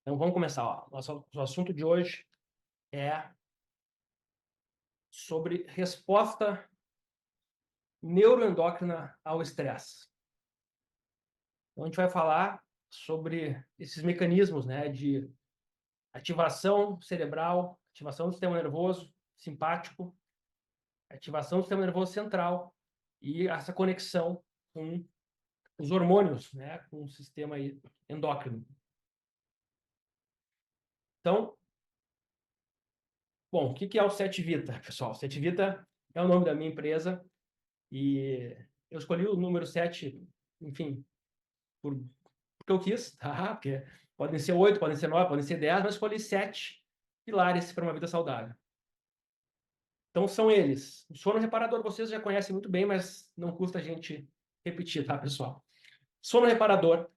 Então, vamos começar. Ó. O assunto de hoje é sobre resposta neuroendócrina ao estresse. Então, a gente vai falar sobre esses mecanismos, né, de ativação cerebral, ativação do sistema nervoso simpático, ativação do sistema nervoso central e essa conexão com os hormônios, né, com o sistema endócrino. Então, bom, o que é o Setvita, pessoal? Setvita é o nome da minha empresa e eu escolhi o número 7, enfim, porque eu quis, tá? Porque podem ser 8, podem ser 9, podem ser 10, mas escolhi 7 pilares para uma vida saudável. Então, são eles. O sono reparador vocês já conhecem muito bem, mas não custa a gente repetir, tá, pessoal? Sono reparador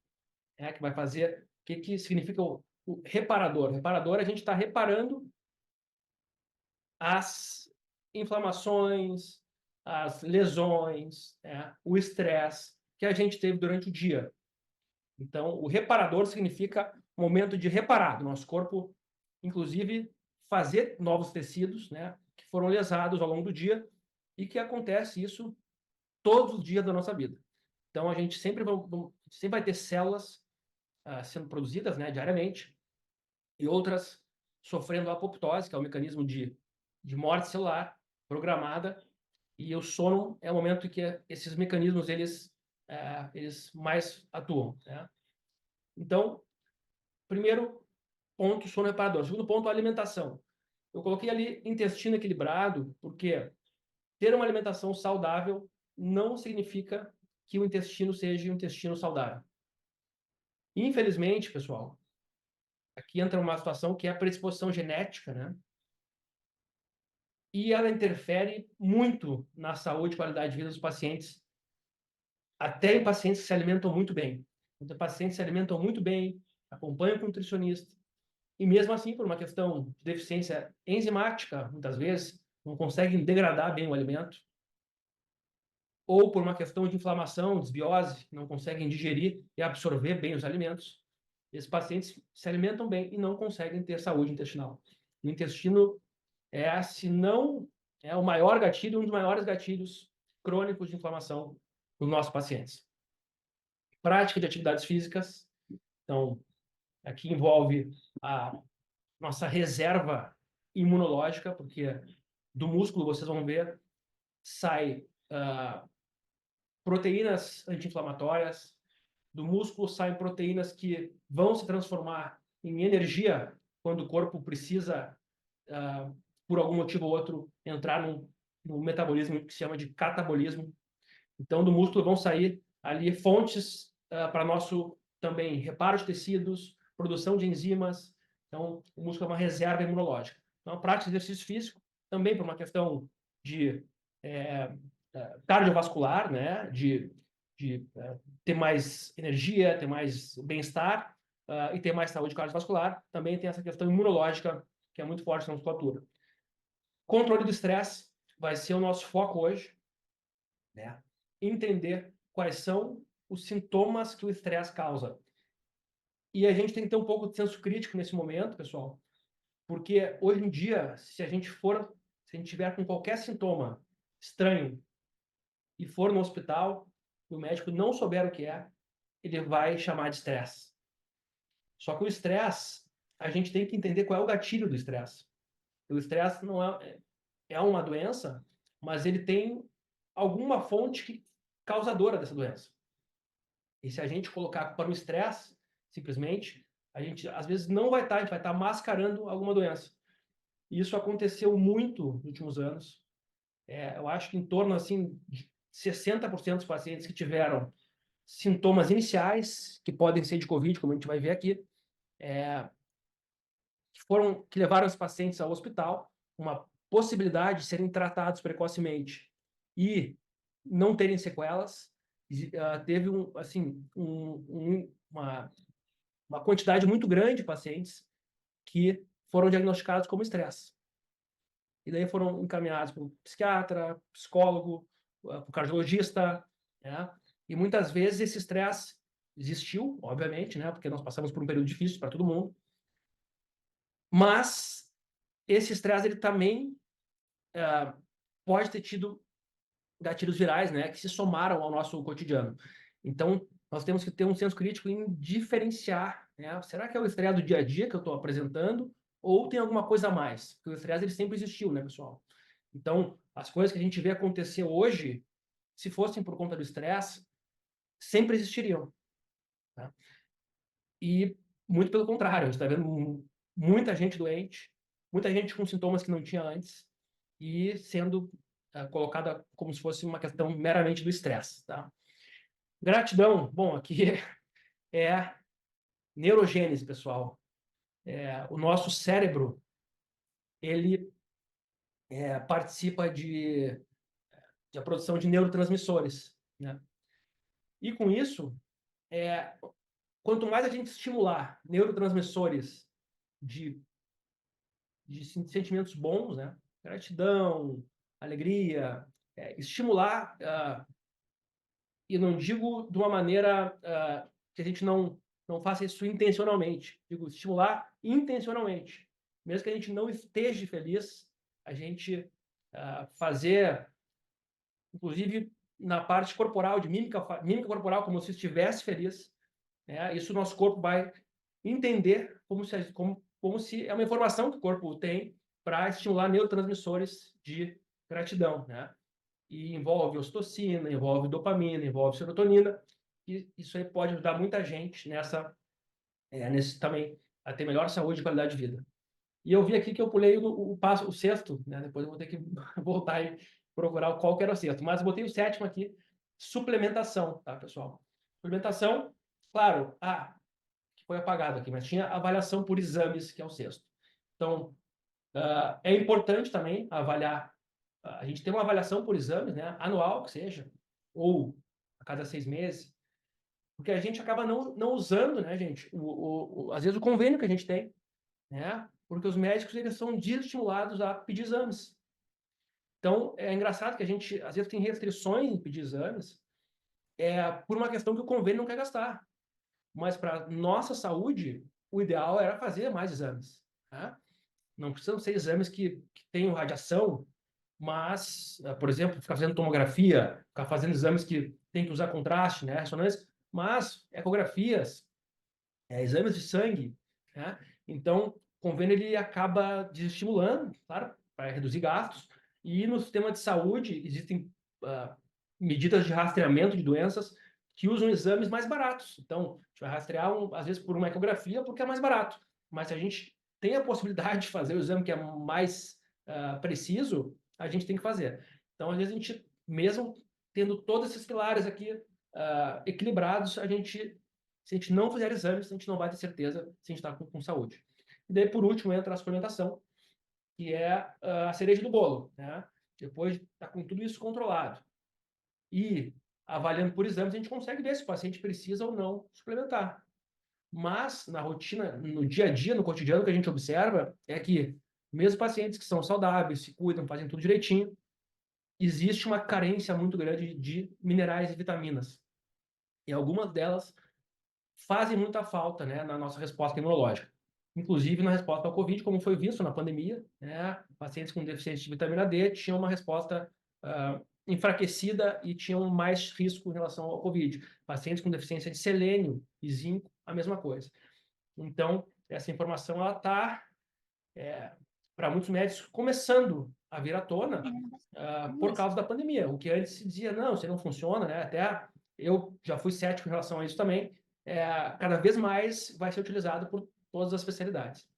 é que vai fazer... O que significa o reparador? Reparador, a gente está reparando as inflamações, as lesões, o estresse que a gente teve durante o dia. Então, o reparador significa momento de reparar do nosso corpo, inclusive fazer novos tecidos, né, que foram lesados ao longo do dia e que acontece isso todos os dias da nossa vida. Então, a gente sempre vai ter células sendo produzidas, né, diariamente e outras sofrendo apoptose, que é o mecanismo de morte celular programada, e o sono é o momento em que esses mecanismos eles mais atuam, né? Então, primeiro ponto, sono reparador. Segundo ponto, alimentação. Eu coloquei ali intestino equilibrado, porque ter uma alimentação saudável não significa que o intestino seja um intestino saudável. Infelizmente, pessoal, aqui entra uma situação que é a predisposição genética, né? E ela interfere muito na saúde e qualidade de vida dos pacientes, até em pacientes que se alimentam muito bem. Então, pacientes se alimentam muito bem, acompanham com o nutricionista, e mesmo assim, por uma questão de deficiência enzimática, muitas vezes, não conseguem degradar bem o alimento, ou por uma questão de inflamação, desbiose, não conseguem digerir e absorver bem os alimentos. Esses pacientes se alimentam bem e não conseguem ter saúde intestinal. O intestino se não é o maior gatilho, um dos maiores gatilhos crônicos de inflamação dos nossos pacientes. Prática de atividades físicas. Então, aqui envolve a nossa reserva imunológica, porque do músculo, vocês vão ver, sai proteínas anti-inflamatórias, do músculo saem proteínas que vão se transformar em energia quando o corpo precisa, por algum motivo ou outro, entrar num metabolismo que se chama de catabolismo. Então, do músculo vão sair ali fontes para nosso também reparo de tecidos, produção de enzimas. Então, o músculo é uma reserva imunológica. Então, a prática de exercício físico, também por uma questão de cardiovascular, né? de ter mais energia, ter mais bem-estar e ter mais saúde cardiovascular. Também tem essa questão imunológica, que é muito forte na musculatura. Controle do estresse vai ser o nosso foco hoje, né? Entender quais são os sintomas que o estresse causa. E a gente tem que ter um pouco de senso crítico nesse momento, pessoal, porque hoje em dia, se a gente tiver com qualquer sintoma estranho e for no hospital, e o médico não souber o que é, ele vai chamar de estresse. Só que o estresse, a gente tem que entender qual é o gatilho do estresse. O estresse não é uma doença, mas ele tem alguma fonte causadora dessa doença. E se a gente colocar para o estresse, simplesmente, a gente às vezes não vai estar, a gente vai estar mascarando alguma doença. E isso aconteceu muito nos últimos anos. Eu acho que em torno assim, de 60% dos pacientes que tiveram sintomas iniciais, que podem ser de Covid, como a gente vai ver aqui, que levaram os pacientes ao hospital, uma possibilidade de serem tratados precocemente e não terem sequelas. Teve uma quantidade muito grande de pacientes que foram diagnosticados como estresse. E daí foram encaminhados para o psiquiatra, psicólogo, para o cardiologista, né? E muitas vezes esse estresse existiu, obviamente, né? Porque nós passamos por um período difícil para todo mundo, Mas esse estresse ele também pode ter tido gatilhos virais, né, que se somaram ao nosso cotidiano. Então, nós temos que ter um senso crítico em diferenciar, né? Será que é o estresse do dia a dia que eu estou apresentando ou tem alguma coisa a mais? Porque o estresse ele sempre existiu, né, pessoal? Então, as coisas que a gente vê acontecer hoje, se fossem por conta do estresse, sempre existiriam, tá? E muito pelo contrário, a gente está vendo muita gente doente, muita gente com sintomas que não tinha antes e sendo colocada como se fosse uma questão meramente do estresse, tá? Gratidão, bom, aqui é neurogênese, pessoal. O nosso cérebro, ele participa de a produção de neurotransmissores, né? E com isso, quanto mais a gente estimular neurotransmissores de sentimentos bons, né? Gratidão, alegria, estimular, e não digo de uma maneira que a gente não faça isso intencionalmente, digo estimular intencionalmente. Mesmo que a gente não esteja feliz, a gente fazer, inclusive na parte corporal, de mímica corporal, como se estivesse feliz, né? Isso o nosso corpo vai entender como se é uma informação que o corpo tem para estimular neurotransmissores de gratidão, né? E envolve ocitocina, envolve dopamina, envolve serotonina, e isso aí pode ajudar muita gente nesse também a ter melhor saúde e qualidade de vida. E eu vi aqui que eu pulei o sexto, né? Depois eu vou ter que voltar e procurar qual que era o sexto, mas eu botei o sétimo aqui, suplementação, tá, pessoal? Suplementação, claro, que foi apagado aqui, mas tinha avaliação por exames, que é o sexto. Então, é importante também avaliar, a gente tem uma avaliação por exames, né, anual, que seja, ou a cada 6 meses, porque a gente acaba não usando, né, gente, às vezes o convênio que a gente tem, né, porque os médicos eles são desestimulados a pedir exames. Então, é engraçado que a gente, às vezes, tem restrições em pedir exames por uma questão que o convênio não quer gastar. Mas para nossa saúde, o ideal era fazer mais exames, né? Não precisam ser exames que tenham radiação, mas, por exemplo, ficar fazendo tomografia, ficar fazendo exames que tem que usar contraste, né, ressonância, mas ecografias, exames de sangue, né? Então, o convênio ele acaba desestimulando, claro, para reduzir gastos, e no sistema de saúde existem medidas de rastreamento de doenças que usam exames mais baratos. Então, a gente vai rastrear, às vezes, por uma ecografia, porque é mais barato. Mas se a gente tem a possibilidade de fazer o exame que é mais preciso, a gente tem que fazer. Então, às vezes, a gente, mesmo tendo todos esses pilares aqui equilibrados, se a gente não fizer exames, a gente não vai ter certeza se a gente está com saúde. E daí, por último, entra a suplementação, que é a cereja do bolo, né? Depois de estar com tudo isso controlado e avaliando por exames, a gente consegue ver se o paciente precisa ou não suplementar. Mas, na rotina, no dia a dia, no cotidiano, o que a gente observa é que, mesmo pacientes que são saudáveis, se cuidam, fazem tudo direitinho, existe uma carência muito grande de minerais e vitaminas. E algumas delas fazem muita falta, né, na nossa resposta imunológica. Inclusive na resposta ao Covid, como foi visto na pandemia, né, pacientes com deficiência de vitamina D tinham uma resposta enfraquecida e tinham mais risco em relação ao Covid. Pacientes com deficiência de selênio e zinco, a mesma coisa. Então, essa informação ela está, para muitos médicos, começando a vir à tona por causa da pandemia. O que antes se dizia, não, isso não funciona, né? Até eu já fui cético em relação a isso também. Cada vez mais vai ser utilizado por todas as especialidades.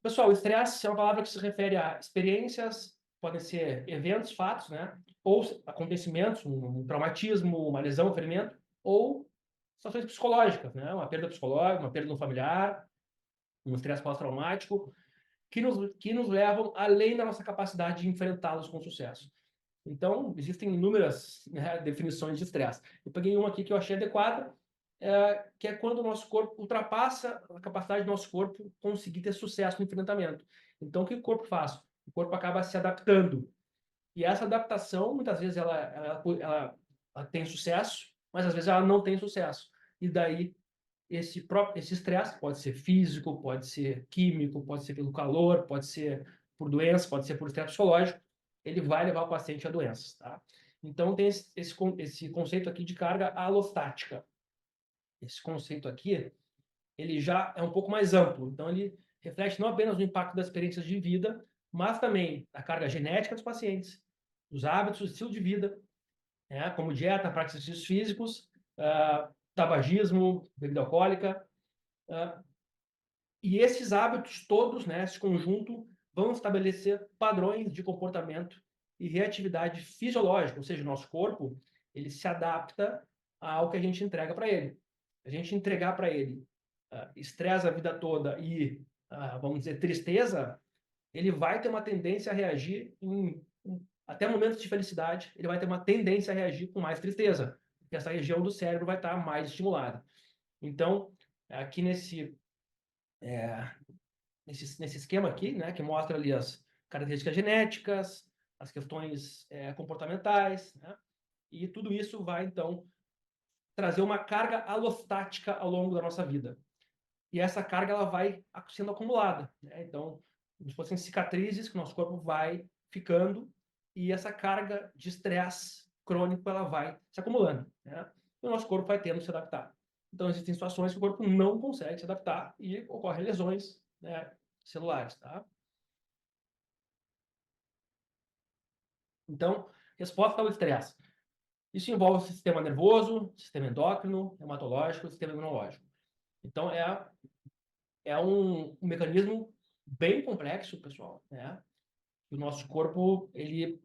Pessoal, o estresse é uma palavra que se refere a experiências, podem ser eventos, fatos, né? Ou acontecimentos, um traumatismo, uma lesão, um ferimento, ou situações psicológicas, né? Uma perda psicológica, uma perda de um familiar, um estresse pós-traumático, que nos levam além da nossa capacidade de enfrentá-los com sucesso. Então, existem inúmeras, né, definições de estresse. Eu peguei uma aqui que eu achei adequada, que é quando o nosso corpo ultrapassa a capacidade do nosso corpo conseguir ter sucesso no enfrentamento. Então, o que o corpo faz? O corpo acaba se adaptando. E essa adaptação, muitas vezes, ela tem sucesso, mas às vezes ela não tem sucesso. E daí esse estresse pode ser físico, pode ser químico, pode ser pelo calor, pode ser por doença, pode ser por estresse psicológico, ele vai levar o paciente a doenças, tá? Então, tem esse conceito aqui de carga alostática. Esse conceito aqui, ele já é um pouco mais amplo. Então, ele reflete não apenas o impacto das experiências de vida, mas também a carga genética dos pacientes, os hábitos, o estilo de vida, né, como dieta, prática de exercícios físicos, tabagismo, bebida alcoólica. E esses hábitos todos, né, esse conjunto, vão estabelecer padrões de comportamento e reatividade fisiológica, ou seja, o nosso corpo ele se adapta ao que a gente entrega para ele. A gente entregar para ele estresse a vida toda e, vamos dizer, tristeza, ele vai ter uma tendência a reagir até momentos de felicidade, ele vai ter uma tendência a reagir com mais tristeza, porque essa região do cérebro vai estar mais estimulada. Então, aqui nesse esquema aqui, né, que mostra ali as características genéticas, as questões comportamentais, né, e tudo isso vai, então, trazer uma carga alostática ao longo da nossa vida. E essa carga ela vai sendo acumulada, né? Então, como se fossem cicatrizes que o nosso corpo vai ficando e essa carga de estresse crônico ela vai se acumulando, né? E o nosso corpo vai tendo que se adaptar. Então, existem situações que o corpo não consegue se adaptar e ocorrem lesões, né, celulares, tá? Então, resposta ao estresse. Isso envolve o sistema nervoso, sistema endócrino, hematológico, sistema imunológico. Então, é um mecanismo bem complexo, pessoal, né? O nosso corpo, ele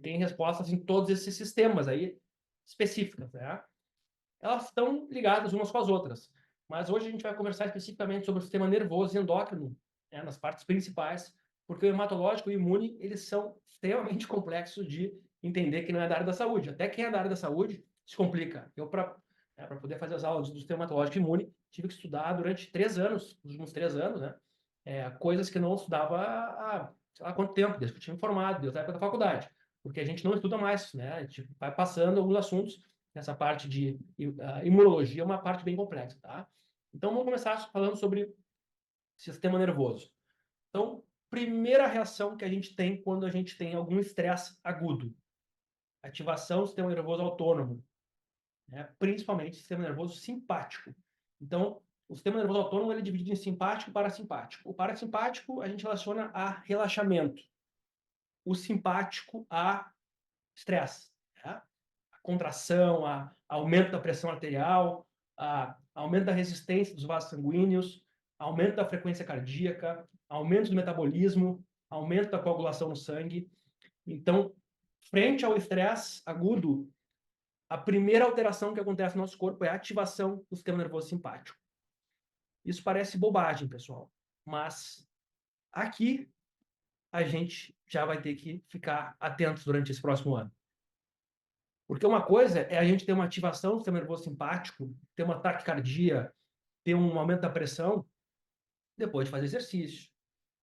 tem respostas em todos esses sistemas aí específicas, né? Elas estão ligadas umas com as outras. Mas hoje a gente vai conversar especificamente sobre o sistema nervoso e endócrino, né, nas partes principais, porque o hematológico e o imune, eles são extremamente complexos de entender que não é da área da saúde. Até quem é da área da saúde se complica. Eu, para poder fazer as aulas do sistema hematológico e imune, tive que estudar durante 3 anos, nos últimos 3 anos, né? Coisas que eu não estudava há, sei lá quanto tempo, desde que eu tinha me formado, desde a época da faculdade. Porque a gente não estuda mais, né? A gente vai passando alguns assuntos. Essa parte de imunologia é uma parte bem complexa, tá? Então, vamos começar falando sobre sistema nervoso. Então, primeira reação que a gente tem quando a gente tem algum estresse agudo. Ativação do sistema nervoso autônomo, né? Principalmente sistema nervoso simpático. Então, o sistema nervoso autônomo ele é dividido em simpático e parasimpático. O parasimpático a gente relaciona a relaxamento. O simpático a estresse, né? A contração, a aumento da pressão arterial, a aumento da resistência dos vasos sanguíneos, aumento da frequência cardíaca, aumento do metabolismo, aumento da coagulação no sangue. Então, frente ao estresse agudo, a primeira alteração que acontece no nosso corpo é a ativação do sistema nervoso simpático. Isso parece bobagem, pessoal, mas aqui a gente já vai ter que ficar atentos durante esse próximo ano. Porque uma coisa é a gente ter uma ativação do sistema nervoso simpático, ter uma taquicardia, ter um aumento da pressão, depois de fazer exercício,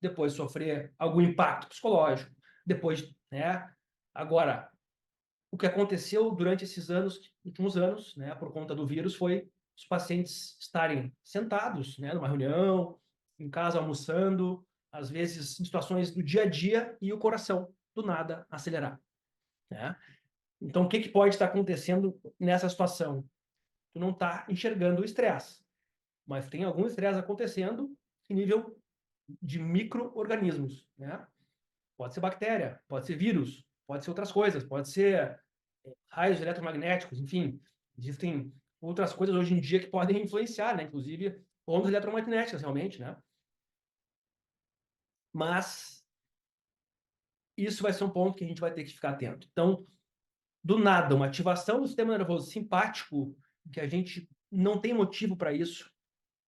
depois de sofrer algum impacto psicológico, depois, né? Agora, o que aconteceu durante esses últimos anos, né, por conta do vírus, foi os pacientes estarem sentados, né, numa reunião, em casa almoçando, às vezes em situações do dia a dia e o coração do nada acelerar, né? Então, o que pode estar acontecendo nessa situação? Tu não está enxergando o estresse, mas tem algum estresse acontecendo em nível de micro-organismos, né? Pode ser bactéria, pode ser vírus, pode ser outras coisas, pode ser raios eletromagnéticos, enfim, existem outras coisas hoje em dia que podem influenciar, né? Inclusive ondas eletromagnéticas, realmente, né? Mas isso vai ser um ponto que a gente vai ter que ficar atento. Então, do nada, uma ativação do sistema nervoso simpático, que a gente não tem motivo para isso,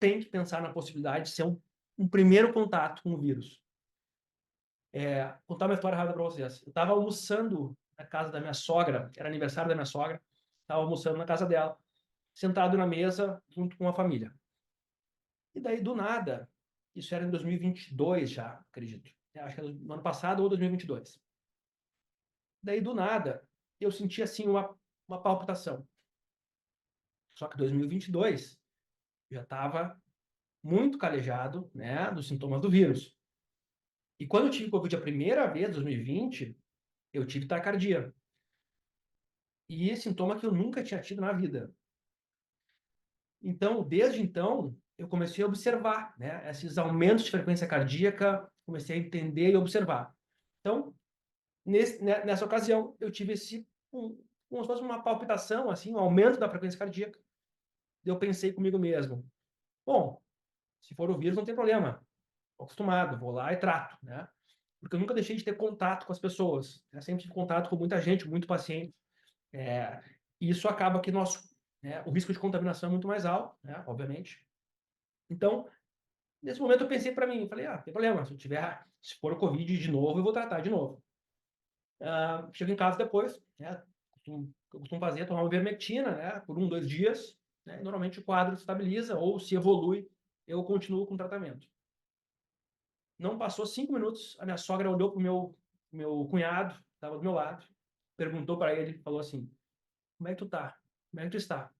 tem que pensar na possibilidade de ser um primeiro contato com o vírus. Vou contar uma história rápida para vocês. Eu estava almoçando na casa da minha sogra, era aniversário da minha sogra, estava almoçando na casa dela, sentado na mesa junto com a família. E daí, do nada, isso era em 2022 já, acredito. Acho que era no ano passado ou 2022. Daí, do nada, eu senti assim uma palpitação. Só que 2022 Já estava muito calejado, né, dos sintomas do vírus. E quando eu tive Covid a primeira vez, em 2020, eu tive taquicardia. E esse sintoma que eu nunca tinha tido na vida. Então, desde então, eu comecei a observar, né, esses aumentos de frequência cardíaca, comecei a entender e observar. Então, nessa ocasião, eu tive como se fosse uma palpitação, assim, um aumento da frequência cardíaca. Eu pensei comigo mesmo, bom, se for o vírus, não tem problema. Estou acostumado, vou lá e trato, né? Porque eu nunca deixei de ter contato com as pessoas. Eu sempre tive contato com muita gente, muito paciente. E isso acaba que o risco de contaminação é muito mais alto, né? Obviamente. Então, nesse momento eu pensei para mim, falei, não tem problema, se for o Covid de novo, eu vou tratar de novo. Chego em casa depois, né? Eu costumo fazer, tomar uma ivermectina, né? Por 2 dias, né? E normalmente o quadro estabiliza ou se evolui, eu continuo com o tratamento. Não passou 5 minutos, a minha sogra olhou pro meu cunhado, que estava do meu lado, perguntou para ele, falou assim, como é que tu tá? Como é que tu está?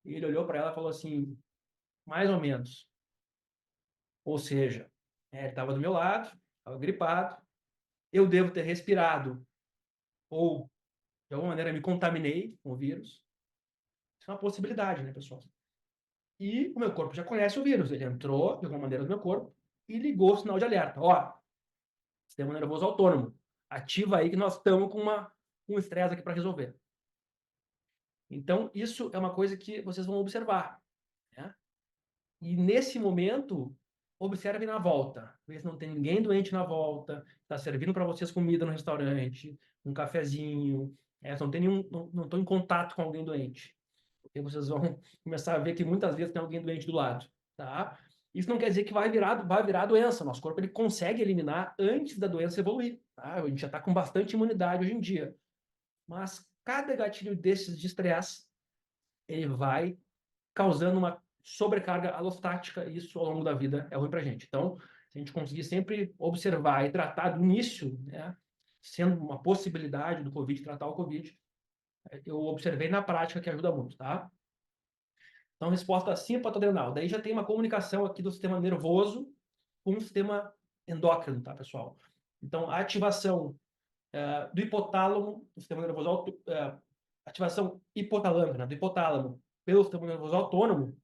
E ele olhou para ela e falou assim, mais ou menos. Ou seja, ele estava do meu lado, estava gripado, eu devo ter respirado ou, de alguma maneira, me contaminei com o vírus. Isso é uma possibilidade, né, pessoal? E o meu corpo já conhece o vírus, ele entrou, de alguma maneira, no meu corpo e ligou o sinal de alerta. Ó, sistema nervoso autônomo, ativa aí que nós estamos com um estresse aqui para resolver. Então, isso é uma coisa que vocês vão observar, né? E nesse momento, observe na volta. Vê se não tem ninguém doente na volta, está servindo para vocês comida no restaurante, um cafezinho, não tem nenhum, não estão em contato com alguém doente. Porque vocês vão começar a ver que muitas vezes tem alguém doente do lado, tá? Isso não quer dizer que vai virar doença. Nosso corpo ele consegue eliminar antes da doença evoluir, tá? A gente já está com bastante imunidade hoje em dia. Mas cada gatilho desses de estresse, ele vai causando uma sobrecarga alostática, e isso ao longo da vida é ruim para a gente. Então, se a gente conseguir sempre observar e tratar do início, né, sendo uma possibilidade do Covid, tratar o Covid, eu observei na prática que ajuda muito, tá? Então, resposta simpatodrenal. Daí já tem uma comunicação aqui do sistema nervoso com o sistema endócrino, tá, pessoal? Então, a ativação do hipotálamo, do sistema nervoso, ativação hipotalâmica, né, do hipotálamo pelo sistema nervoso autônomo,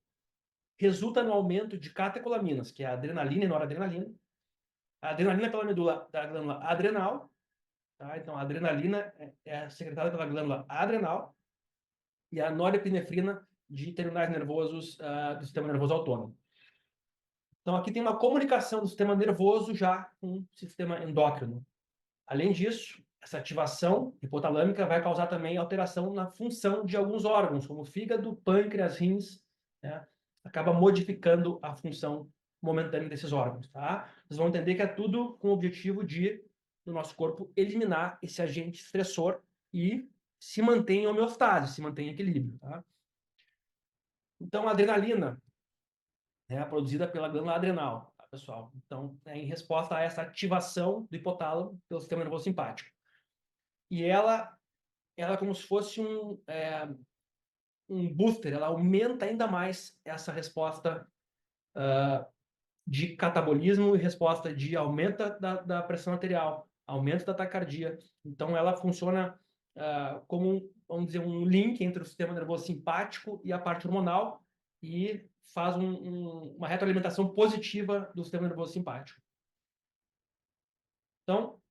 resulta no aumento de catecolaminas, que é a adrenalina e noradrenalina. A adrenalina pela medula da glândula adrenal, tá? Então a adrenalina é secretada pela glândula adrenal e a norepinefrina de terminais nervosos do sistema nervoso autônomo. Então aqui tem uma comunicação do sistema nervoso já com o sistema endócrino. Além disso, essa ativação hipotalâmica vai causar também alteração na função de alguns órgãos, como fígado, pâncreas, rins, né? Acaba modificando a função momentânea desses órgãos, tá? Vocês vão entender que é tudo com o objetivo de, do nosso corpo, eliminar esse agente estressor e se manter em homeostase, se manter em equilíbrio, tá? Então, a adrenalina, né, produzida pela glândula adrenal, tá, pessoal? Então, é em resposta a essa ativação do hipotálamo pelo sistema nervoso simpático. E ela é como se fosse um booster, ela aumenta ainda mais essa resposta de catabolismo e resposta de aumento da pressão arterial, aumento da taquicardia. Então, ela funciona como, vamos dizer, um link entre o sistema nervoso simpático e a parte hormonal e faz uma retroalimentação positiva do sistema nervoso simpático. Então,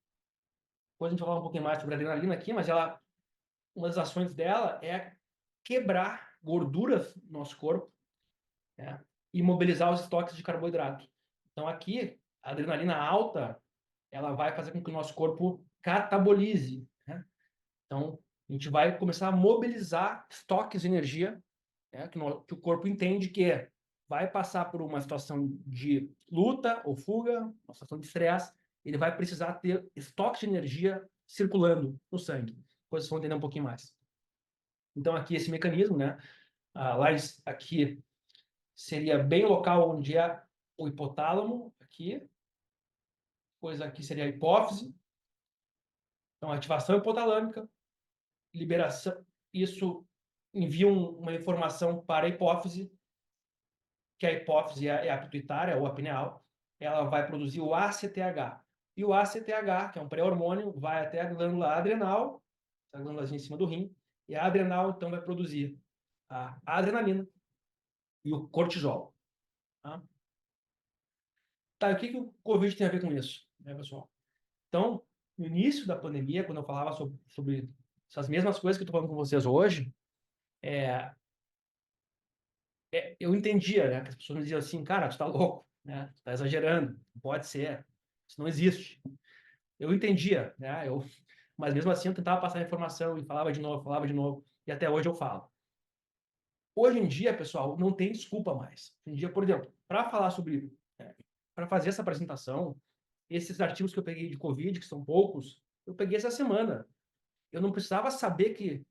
depois a gente vai falar um pouquinho mais sobre a adrenalina aqui, mas uma das ações dela é quebrar gorduras no nosso corpo, né, e mobilizar os estoques de carboidrato. Então, aqui, a adrenalina alta, ela vai fazer com que o nosso corpo catabolize, né? Então, a gente vai começar a mobilizar estoques de energia, né, que o corpo entende que vai passar por uma situação de luta ou fuga, uma situação de estresse, ele vai precisar ter estoques de energia circulando no sangue. Depois vocês vão entender um pouquinho mais. Então, aqui esse mecanismo, né? Lá aqui seria bem local onde é o hipotálamo, aqui. Depois aqui seria a hipófise. Então, ativação hipotalâmica, liberação. Isso envia uma informação para a hipófise, que a hipófise é a pituitária ou a pineal, ela vai produzir o ACTH. E o ACTH, que é um pré-hormônio, vai até a glândula adrenal, a glândula em cima do rim, e a adrenal, então, vai produzir a adrenalina e o cortisol. Tá? Tá, e o que o Covid tem a ver com isso, né, pessoal? Então, no início da pandemia, quando eu falava sobre essas mesmas coisas que eu estou falando com vocês hoje, eu entendia, né, que as pessoas me diziam assim, cara, tu tá louco, né? Tu tá exagerando, não pode ser, isso não existe. Eu entendia, né? Mas mesmo assim eu tentava passar a informação e falava de novo, e até hoje eu falo. Hoje em dia, pessoal, não tem desculpa mais. Hoje em dia, por exemplo, para falar sobre, para fazer essa apresentação, esses artigos que eu peguei de Covid, que são poucos, eu peguei essa semana. Eu não precisava saber que,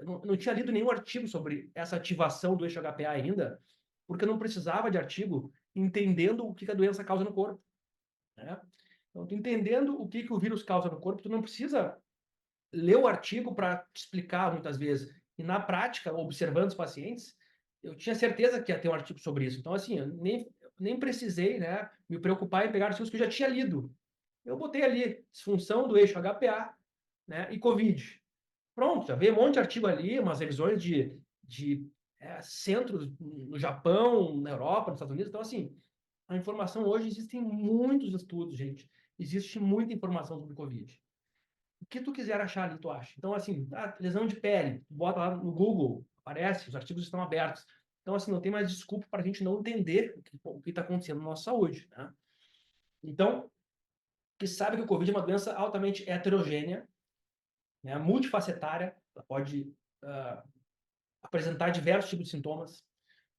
não tinha lido nenhum artigo sobre essa ativação do eixo HPA ainda, porque eu não precisava de artigo entendendo o que a doença causa no corpo, né? Então, entendendo o que o vírus causa no corpo, tu não precisa ler o artigo para te explicar muitas vezes. E na prática, observando os pacientes, eu tinha certeza que ia ter um artigo sobre isso. Então, assim, eu nem precisei, né, me preocupar em pegar artigos que eu já tinha lido. Eu botei ali disfunção do eixo HPA, né, e COVID. Pronto, já veio um monte de artigo ali, umas revisões de centros no Japão, na Europa, nos Estados Unidos. Então, assim, a informação hoje, existem muitos estudos, gente. Existe muita informação sobre Covid. O que tu quiser achar ali, tu acha. Então, assim, lesão de pele, bota lá no Google, aparece, os artigos estão abertos. Então, assim, não tem mais desculpa para a gente não entender o que está acontecendo na nossa saúde, né? Então, que sabe que o Covid é uma doença altamente heterogênea, né, multifacetária, ela pode apresentar diversos tipos de sintomas.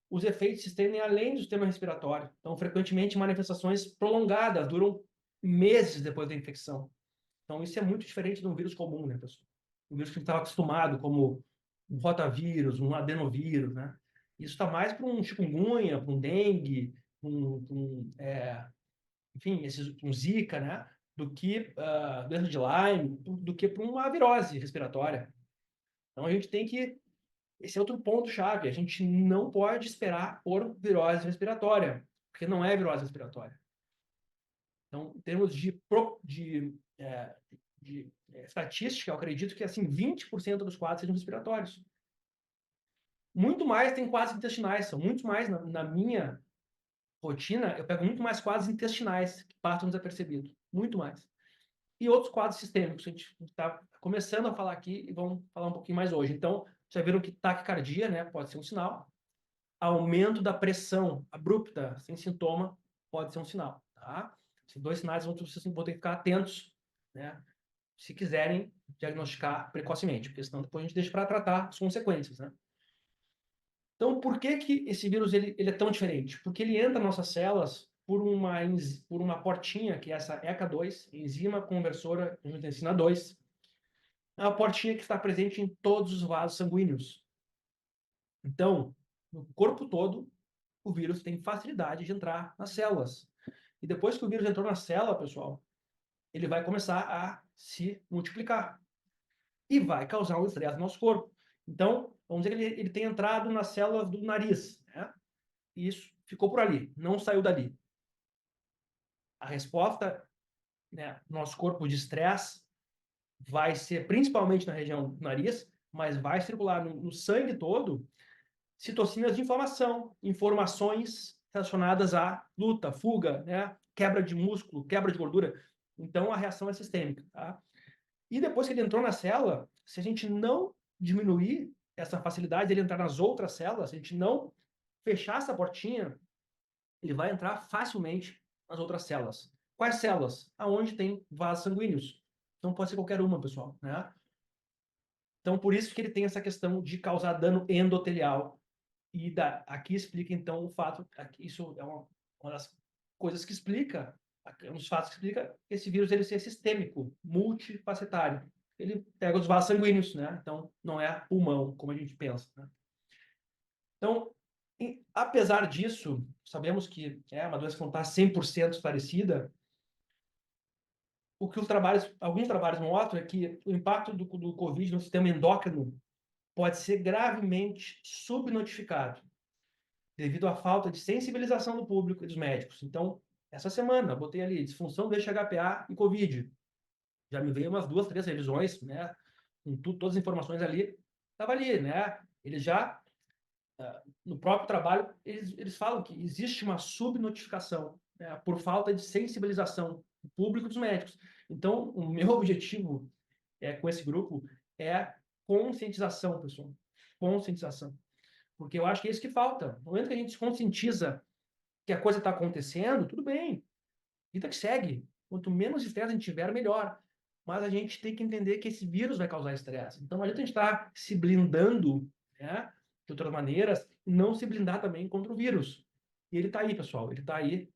Os efeitos se estendem além do sistema respiratório, então, frequentemente, manifestações prolongadas, duram meses depois da infecção. Então, isso é muito diferente de um vírus comum, né, pessoal? Um vírus que a gente estava acostumado, como um rotavírus, um adenovírus, né? Isso está mais para um chikungunya, para um dengue, enfim, um zika, né? Do que doença de Lyme, do que para uma virose respiratória. Então, a gente tem que... Esse é outro ponto-chave. A gente não pode esperar por virose respiratória, porque não é virose respiratória. Então, em termos de estatística, eu acredito que assim 20% dos quadros sejam respiratórios. Muito mais tem quadros intestinais, são muito mais na minha rotina, eu pego muito mais quadros intestinais que passam desapercebido, muito mais. E outros quadros sistêmicos, a gente está começando a falar aqui e vamos falar um pouquinho mais hoje. Então, já viram que taquicardia, né, pode ser um sinal. Aumento da pressão abrupta, sem sintoma, pode ser um sinal, tá? Esses dois sinais vocês vão ter que ficar atentos, né? Se quiserem diagnosticar precocemente, porque senão depois a gente deixa para tratar as consequências, né? Então, por que esse vírus ele é tão diferente? Porque ele entra nas nossas células por uma portinha, que é essa ECA2, enzima conversora de angiotensina 2. É uma portinha que está presente em todos os vasos sanguíneos. Então, no corpo todo, o vírus tem facilidade de entrar nas células. E depois que o vírus entrou na célula, pessoal, ele vai começar a se multiplicar e vai causar um estresse no nosso corpo. Então, vamos dizer que ele tem entrado nas células do nariz, né? E isso ficou por ali, não saiu dali. A resposta, né, do nosso corpo de estresse vai ser principalmente na região do nariz, mas vai circular no sangue todo citocinas de inflamação, informações relacionadas à luta, fuga, né? Quebra de músculo, quebra de gordura. Então, a reação é sistêmica, tá? E depois que ele entrou na célula, se a gente não diminuir essa facilidade de ele entrar nas outras células, se a gente não fechar essa portinha, ele vai entrar facilmente nas outras células. Quais células? Aonde tem vasos sanguíneos. Então, pode ser qualquer uma, pessoal, né? Então, por isso que ele tem essa questão de causar dano endotelial. E aqui explica, então, o fato... Isso é uma das coisas que explica, um dos fatos que explica esse vírus ele ser sistêmico, multifacetário. Ele pega os vasos sanguíneos, né? Então, não é pulmão, como a gente pensa, né? Então, apesar disso, sabemos que é uma doença que não está 100% esclarecida. O que alguns trabalhos mostram é que o impacto do Covid no sistema endócrino pode ser gravemente subnotificado. devido à falta de sensibilização do público e dos médicos. Então, essa semana, eu botei ali, disfunção do eixo HPA e COVID. Já me veio umas 2, 3 revisões, né? Com todas as informações ali. Estava ali, né? Eles já, no próprio trabalho, eles falam que existe uma subnotificação, né, por falta de sensibilização do público e dos médicos. Então, o meu objetivo com esse grupo é conscientização, pessoal. Conscientização. Porque eu acho que é isso que falta. No momento que a gente se conscientiza que a coisa está acontecendo, tudo bem. Vida que segue. Quanto menos estresse a gente tiver, melhor. Mas a gente tem que entender que esse vírus vai causar estresse. Então, não adianta a gente estar se blindando, né, de outras maneiras, e não se blindar também contra o vírus. E ele está aí, pessoal. Ele está aí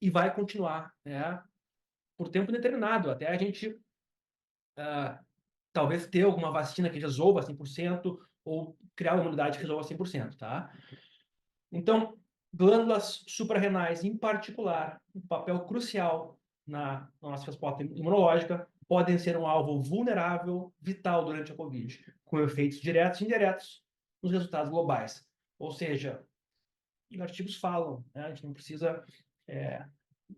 e vai continuar, né, por tempo indeterminado, até a gente talvez ter alguma vacina que resolva 100% ou criar uma imunidade que resolva 100%, tá? Então, glândulas suprarrenais, em particular, um papel crucial na nossa resposta imunológica, podem ser um alvo vulnerável, vital durante a COVID, com efeitos diretos e indiretos nos resultados globais. Ou seja, os artigos falam, né? A gente não precisa,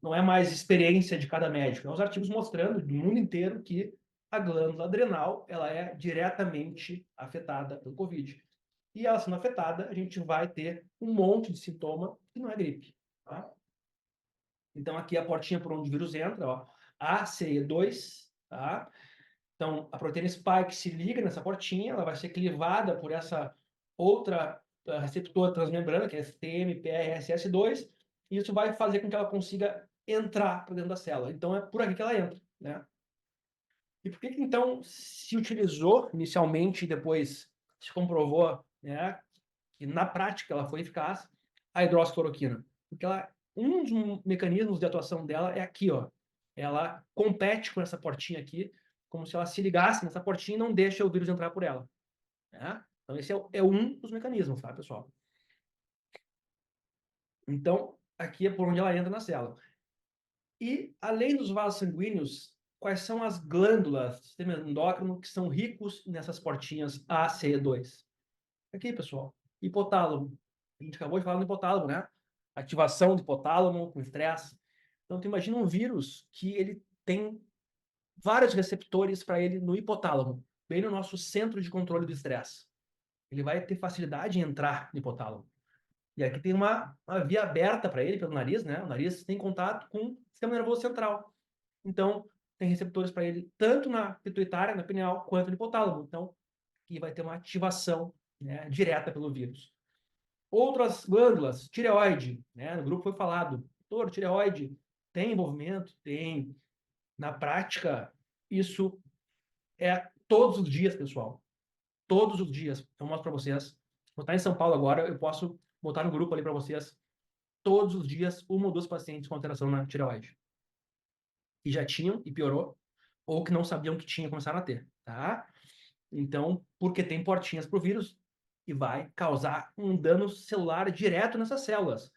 não é mais experiência de cada médico, é os artigos mostrando do mundo inteiro que a glândula adrenal ela é diretamente afetada pelo COVID. E ela sendo afetada, a gente vai ter um monte de sintoma que não é gripe. Tá? Então, aqui a portinha por onde o vírus entra, ó, ACE2, tá? Então, a proteína spike se liga nessa portinha, ela vai ser clivada por essa outra receptor transmembrana, que é TMPRSS2, e isso vai fazer com que ela consiga entrar para dentro da célula. Então, é por aqui que ela entra, né? E por que, então, se utilizou inicialmente e depois se comprovou, né, que na prática ela foi eficaz, a hidroxicloroquina? Porque um dos mecanismos de atuação dela é aqui, ó. Ela compete com essa portinha aqui, como se ela se ligasse nessa portinha e não deixa o vírus entrar por ela. Né? Então, esse é um dos mecanismos, tá, pessoal? Então, aqui é por onde ela entra na célula. E, além dos vasos sanguíneos, quais são as glândulas do sistema endócrino que são ricos nessas portinhas ACE2? Aqui, pessoal, hipotálamo. A gente acabou de falar do hipotálamo, né? Ativação do hipotálamo com estresse. Então, tu imagina um vírus que ele tem vários receptores para ele no hipotálamo, bem no nosso centro de controle do estresse. Ele vai ter facilidade em entrar no hipotálamo. E aqui tem uma via aberta para ele pelo nariz, né? O nariz tem contato com o sistema nervoso central. Então, tem receptores para ele tanto na pituitária, na pineal, quanto no hipotálamo. Então, aqui vai ter uma ativação, né, direta pelo vírus. Outras glândulas, tireoide, né? No grupo foi falado, doutor, tireoide tem envolvimento? Tem. Na prática, isso é todos os dias, pessoal. Todos os dias. Eu mostro para vocês. Vou estar em São Paulo agora, eu posso botar no grupo ali para vocês. Todos os dias, uma ou duas pacientes com alteração na tireoide. Que já tinham e piorou, ou que não sabiam que tinha e começaram a ter, tá? Então, porque tem portinhas para o vírus e vai causar um dano celular direto nessas células.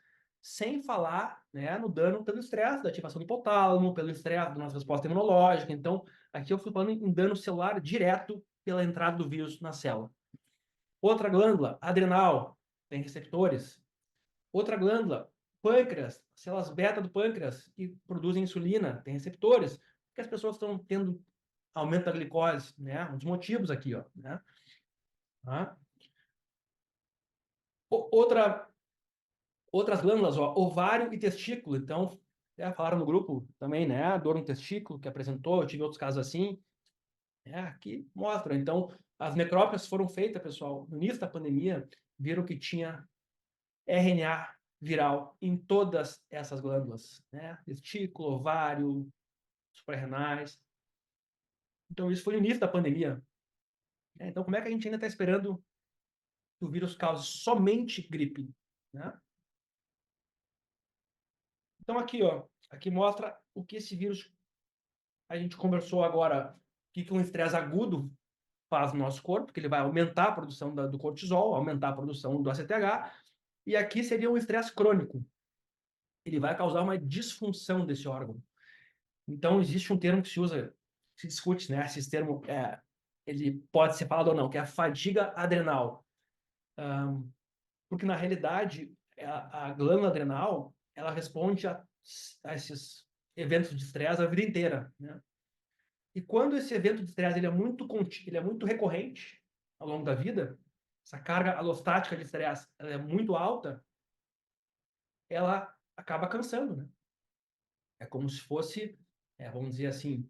Sem falar, né, no dano pelo estresse, da ativação do hipotálamo, pelo estresse da nossa resposta imunológica. Então, aqui eu fui falando em dano celular direto pela entrada do vírus na célula. Outra glândula, adrenal, tem receptores. Outra glândula, pâncreas, células beta do pâncreas, que produzem insulina, tem receptores. Porque as pessoas estão tendo aumento da glicose, né? Um dos motivos aqui, ó, né? Tá? Outras glândulas, ó, ovário e testículo. Então, falaram no grupo também, né? Dor no testículo que apresentou, eu tive outros casos assim. Aqui mostra. Então, as necrópsias foram feitas, pessoal, no início da pandemia, viram que tinha RNA viral em todas essas glândulas, né? Testículo, ovário, suprarrenais. Então, isso foi no início da pandemia. Então, como é que a gente ainda está esperando que o vírus cause somente gripe, né? Então, aqui, ó, aqui mostra o que esse vírus, a gente conversou agora, o que um estresse agudo faz no nosso corpo, que ele vai aumentar a produção do cortisol, aumentar a produção do ACTH, e aqui seria um estresse crônico. Ele vai causar uma disfunção desse órgão. Então, existe um termo que se usa, se discute, né? Esse termo, ele pode ser falado ou não, que é a fadiga adrenal. Porque, na realidade, a glândula adrenal, ela responde a esses eventos de estresse a vida inteira, né? E quando esse evento de estresse ele é muito recorrente ao longo da vida, essa carga alostática de estresse ela é muito alta, ela acaba cansando, né? É como se fosse, vamos dizer assim,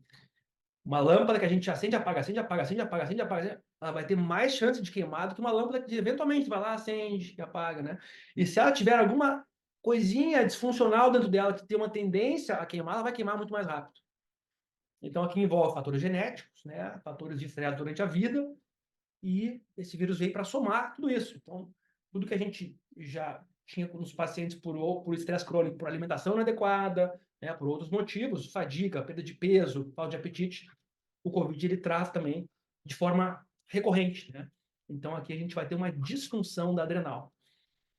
uma lâmpada que a gente acende, apaga, acende, apaga, acende, apaga, acende, apaga, ela vai ter mais chance de queimar do que uma lâmpada que eventualmente vai lá, acende e apaga, né? E se ela tiver alguma coisinha disfuncional dentro dela que tem uma tendência a queimar, ela vai queimar muito mais rápido. Então aqui envolve fatores genéticos, né? Fatores de estresse durante a vida, e esse vírus veio para somar tudo isso. Então, tudo que a gente já tinha com os pacientes por estresse crônico, por alimentação inadequada, né, por outros motivos, fadiga, perda de peso, falta de apetite, o COVID ele traz também de forma recorrente, né? Então aqui a gente vai ter uma disfunção da adrenal.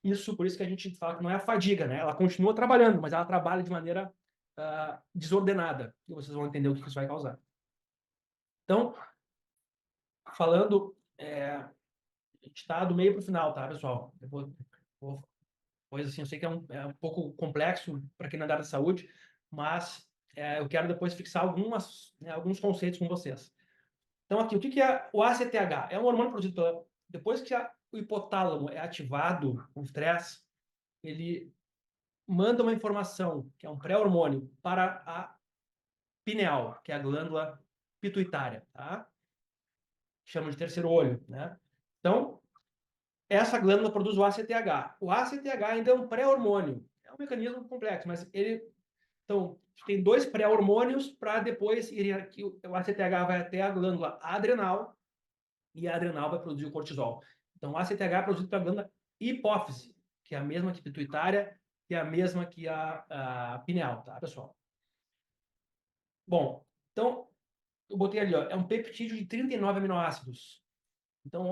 Isso, por isso que a gente fala que não é a fadiga, né? Ela continua trabalhando, mas ela trabalha de maneira desordenada. E vocês vão entender o que isso vai causar. Então, falando, a gente está do meio para o final, tá, pessoal? Pois assim, eu sei que é um pouco complexo para quem não é da área da saúde, mas eu quero depois fixar alguns conceitos com vocês. Então, aqui, o que é o ACTH? É um hormônio produzido depois que o hipotálamo é ativado com estresse, ele manda uma informação, que é um pré-hormônio, para a pineal, que é a glândula pituitária, tá? Chama de terceiro olho, né? Então, essa glândula produz o ACTH. O ACTH ainda é um pré-hormônio. É um mecanismo complexo, mas ele... Então, tem dois pré-hormônios para depois ir aqui. O ACTH vai até a glândula adrenal e a adrenal vai produzir o cortisol. Então, o ACTH é produzido pela glândula hipófise, que é a mesma que a pituitária, que é a mesma que a pineal, tá, pessoal? Bom, então, eu botei ali, ó, é um peptídeo de 39 aminoácidos. Então,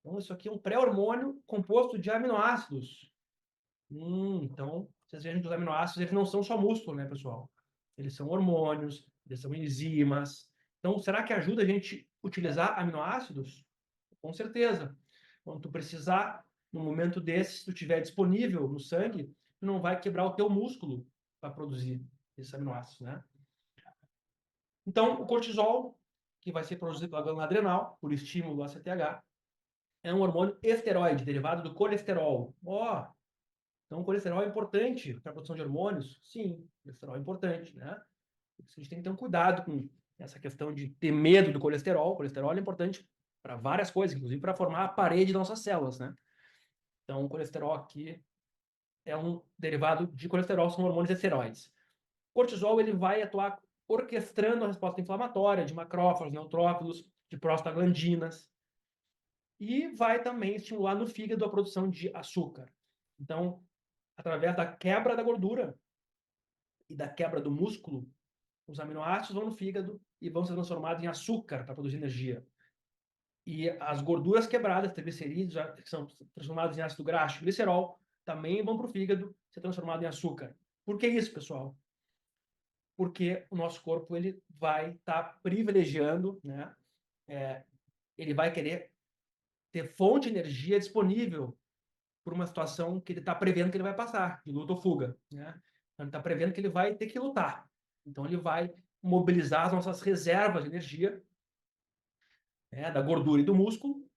então isso aqui é um pré-hormônio composto de aminoácidos. Então, vocês vejam que os aminoácidos eles não são só músculo, né, pessoal? Eles são hormônios, eles são enzimas. Então, será que ajuda a gente utilizar aminoácidos? Com certeza. Quando tu precisar, no momento desse, se tu tiver disponível no sangue, tu não vai quebrar o teu músculo para produzir esses aminoácidos, né? Então, o cortisol, que vai ser produzido pela glândula adrenal, por estímulo do ACTH, é um hormônio esteroide, derivado do colesterol. Então o colesterol é importante para a produção de hormônios? Sim, o colesterol é importante, né? Por isso a gente tem que ter um cuidado com essa questão de ter medo do colesterol. O colesterol é importante para várias coisas, inclusive para formar a parede das nossas células, né? Então o colesterol aqui é um derivado de colesterol, são hormônios esteroides. O cortisol ele vai atuar orquestrando a resposta inflamatória de macrófagos, neutrófilos, de prostaglandinas, e vai também estimular no fígado a produção de açúcar. Então, através da quebra da gordura e da quebra do músculo, os aminoácidos vão no fígado e vão ser transformados em açúcar para produzir energia. E as gorduras quebradas, triglicerídeos, que são transformados em ácido graxo, glicerol, também vão para o fígado ser transformado em açúcar. Por que isso, pessoal? Porque o nosso corpo ele vai estar privilegiando, né? Ele vai querer ter fonte de energia disponível por uma situação que ele está prevendo que ele vai passar, de luta ou fuga, né? Então, ele está prevendo que ele vai ter que lutar. Então, ele vai mobilizar as nossas reservas de energia, né, da gordura e do músculo,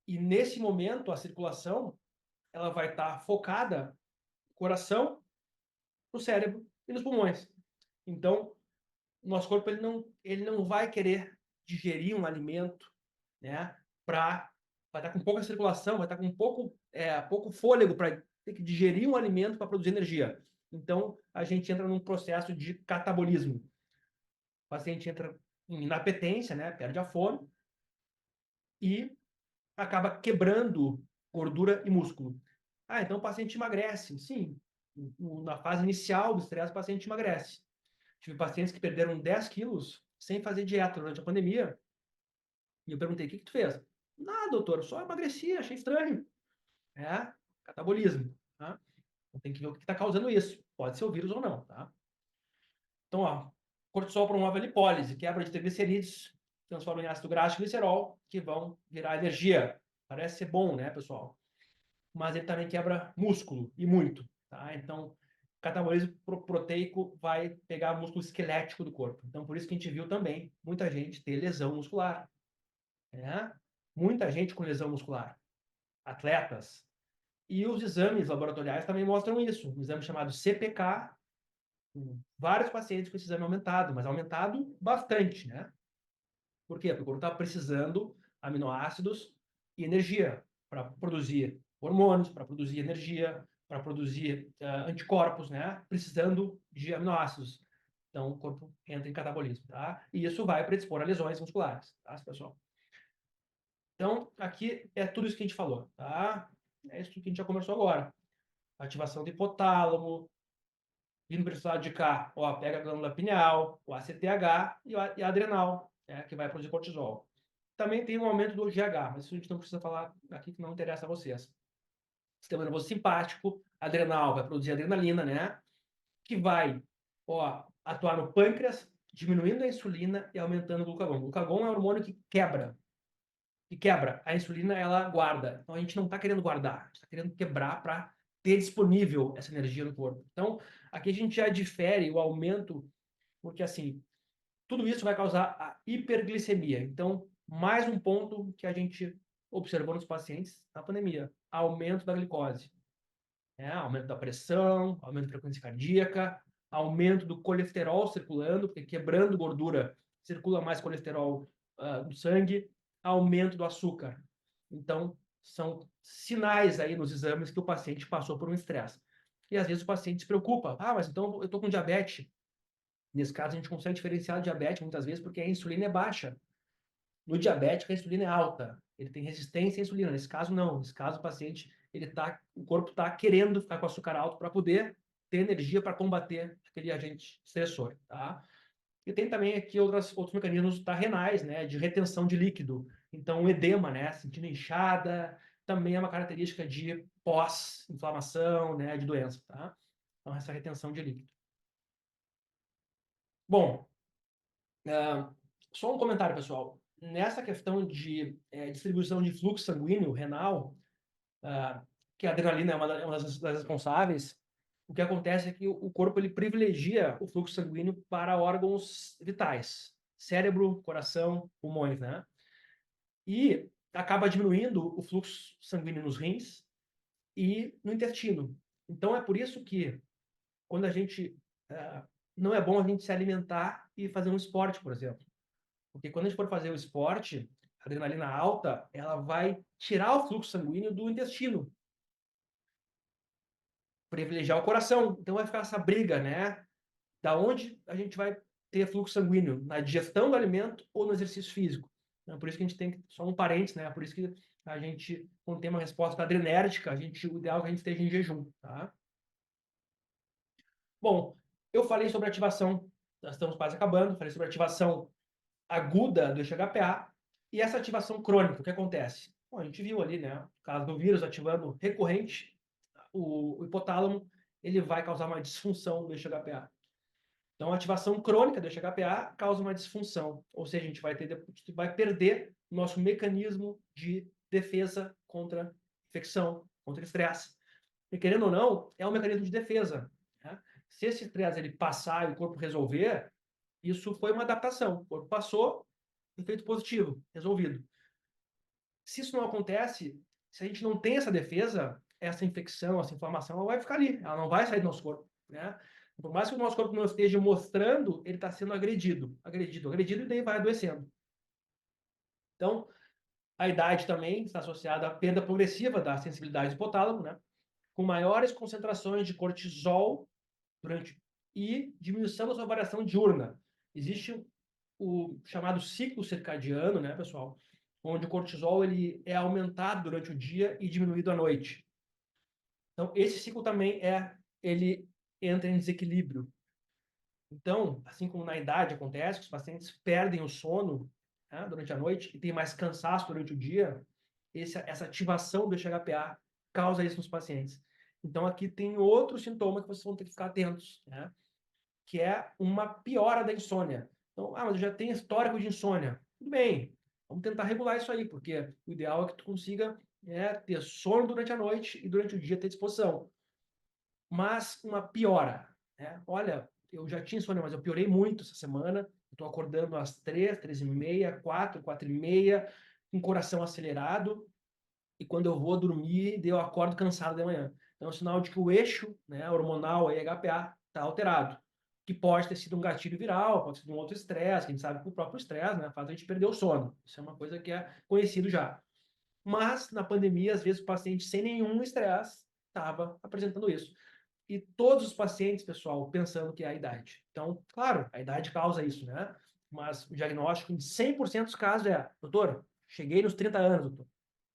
e nesse momento a circulação ela vai estar focada no coração, no cérebro e nos pulmões. Então, o nosso corpo ele não vai querer digerir um alimento, né, vai estar com pouca circulação, vai estar com pouco fôlego para ter que digerir um alimento para produzir energia. Então, a gente entra num processo de catabolismo. O paciente entra em inapetência, né, perde a fome e acaba quebrando gordura e músculo. Então o paciente emagrece. Sim, na fase inicial do estresse, o paciente emagrece. Tive pacientes que perderam 10 quilos sem fazer dieta durante a pandemia. E eu perguntei, o que tu fez? Nada, doutor, só emagreci, achei estranho. Catabolismo. Tá? Então tem que ver o que está causando isso. Pode ser o vírus ou não. Tá? Então, cortisol promove a lipólise, quebra de triglicerídeos, transforma em ácido graxo e glicerol, que vão virar energia. Parece ser bom, né, pessoal? mas ele também quebra músculo, e muito, tá? Então, o catabolismo proteico vai pegar o músculo esquelético do corpo. Então, por isso que a gente viu também muita gente ter lesão muscular, né? Muita gente com lesão muscular, atletas. E os exames laboratoriais também mostram isso. Um exame chamado CPK, vários pacientes com esse exame aumentado, mas aumentado bastante, né? Por quê? Porque o corpo está precisando aminoácidos e energia para produzir hormônios, para produzir energia, para produzir anticorpos, né? Precisando de aminoácidos. Então, o corpo entra em catabolismo, tá? E isso vai predispor a lesões musculares, tá, pessoal? Então, aqui é tudo isso que a gente falou, tá? É isso que a gente já conversou agora. Ativação do hipotálamo, vindo para esse lado de cá, ó, pega a glândula pineal, o ACTH e a adrenal, né, que vai produzir cortisol. Também tem um aumento do GH, mas isso a gente não precisa falar aqui, que não interessa a vocês. Sistema nervoso simpático, adrenal vai produzir adrenalina, né? Que vai, ó, atuar no pâncreas, diminuindo a insulina e aumentando o glucagon. O glucagon é um hormônio que quebra. Que quebra. A insulina, ela guarda. Então, a gente não está querendo guardar. A gente está querendo quebrar para ter disponível essa energia no corpo. Então, aqui a gente já difere o aumento, porque, assim, tudo isso vai causar a hiperglicemia. Então, mais um ponto que a gente observou nos pacientes na pandemia: aumento da glicose, aumento da pressão, aumento da frequência cardíaca, aumento do colesterol circulando, porque quebrando gordura circula mais colesterol no sangue, aumento do açúcar. Então, são sinais aí nos exames que o paciente passou por um estresse. E às vezes o paciente se preocupa: mas então eu estou com diabetes. Nesse caso, a gente consegue diferenciar o diabetes muitas vezes porque a insulina é baixa. No diabético, a insulina é alta. Ele tem resistência à insulina. Nesse caso, não. Nesse caso, o paciente, o corpo está querendo ficar com açúcar alto para poder ter energia para combater aquele agente estressor, tá? E tem também aqui outros mecanismos renais, né, de retenção de líquido. Então, o edema, né, sentindo inchada, também é uma característica de pós-inflamação, né, de doença, tá? Então, essa retenção de líquido. Bom, só um comentário, pessoal. Nessa questão de distribuição de fluxo sanguíneo renal, que a adrenalina é uma das responsáveis, o que acontece é que o corpo ele privilegia o fluxo sanguíneo para órgãos vitais, cérebro, coração, pulmões, né? E acaba diminuindo o fluxo sanguíneo nos rins e no intestino. Então, é por isso que quando a gente... não é bom a gente se alimentar e fazer um esporte, por exemplo. Porque quando a gente for fazer o esporte, a adrenalina alta, ela vai tirar o fluxo sanguíneo do intestino, privilegiar o coração. Então vai ficar essa briga, né? Da onde a gente vai ter fluxo sanguíneo? Na digestão do alimento ou no exercício físico? Então, por isso que a gente tem só um parênteses, né? Por isso que a gente, quando tem uma resposta adrenérgica, o ideal é que a gente esteja em jejum, tá? Bom, eu falei sobre ativação, nós estamos quase acabando, falei sobre ativação aguda do HPA e essa ativação crônica, o que acontece? Bom, a gente viu ali, né? No caso do vírus ativando recorrente, o hipotálamo, ele vai causar uma disfunção do HPA. Então, a ativação crônica do HPA causa uma disfunção, ou seja, a gente vai perder o nosso mecanismo de defesa contra infecção, contra estresse. E querendo ou não, é um mecanismo de defesa, né? Se esse estresse ele passar e o corpo resolver, isso foi uma adaptação. O corpo passou, efeito positivo, resolvido. Se isso não acontece, se a gente não tem essa defesa, essa infecção, essa inflamação, ela vai ficar ali, ela não vai sair do nosso corpo, né? Por mais que o nosso corpo não esteja mostrando, ele está sendo agredido, e daí vai adoecendo. Então, a idade também está associada à perda progressiva da sensibilidade do hipotálamo, né? Com maiores concentrações de cortisol e diminuição da sua variação diurna. Existe o chamado ciclo circadiano, né, pessoal? Onde o cortisol ele é aumentado durante o dia e diminuído à noite. Então, esse ciclo também ele entra em desequilíbrio. Então, assim como na idade acontece, os pacientes perdem o sono, né, durante a noite e tem mais cansaço durante o dia, essa ativação do HPA causa isso nos pacientes. Então, aqui tem outro sintoma que vocês vão ter que ficar atentos, né? Que é uma piora da insônia. Então, mas eu já tenho histórico de insônia. Tudo bem. Vamos tentar regular isso aí, porque o ideal é que tu consiga ter sono durante a noite e durante o dia ter disposição. Mas uma piora, né? Olha, eu já tinha insônia, mas eu piorei muito essa semana. Estou acordando às 3, 3h30, 4, 4h30, com o coração acelerado. E quando eu vou dormir, eu acordo cansado de manhã. Então é um sinal de que o eixo, né, hormonal, aí, HPA, está alterado. Que pode ter sido um gatilho viral, pode ser um outro estresse, que a gente sabe que o próprio estresse, né, faz a gente perder o sono. Isso é uma coisa que é conhecido já. Mas, na pandemia, às vezes o paciente sem nenhum estresse estava apresentando isso. E todos os pacientes, pessoal, pensando que é a idade. Então, claro, a idade causa isso, né? Mas o diagnóstico em 100% dos casos é, doutor, cheguei nos 30 anos, doutor.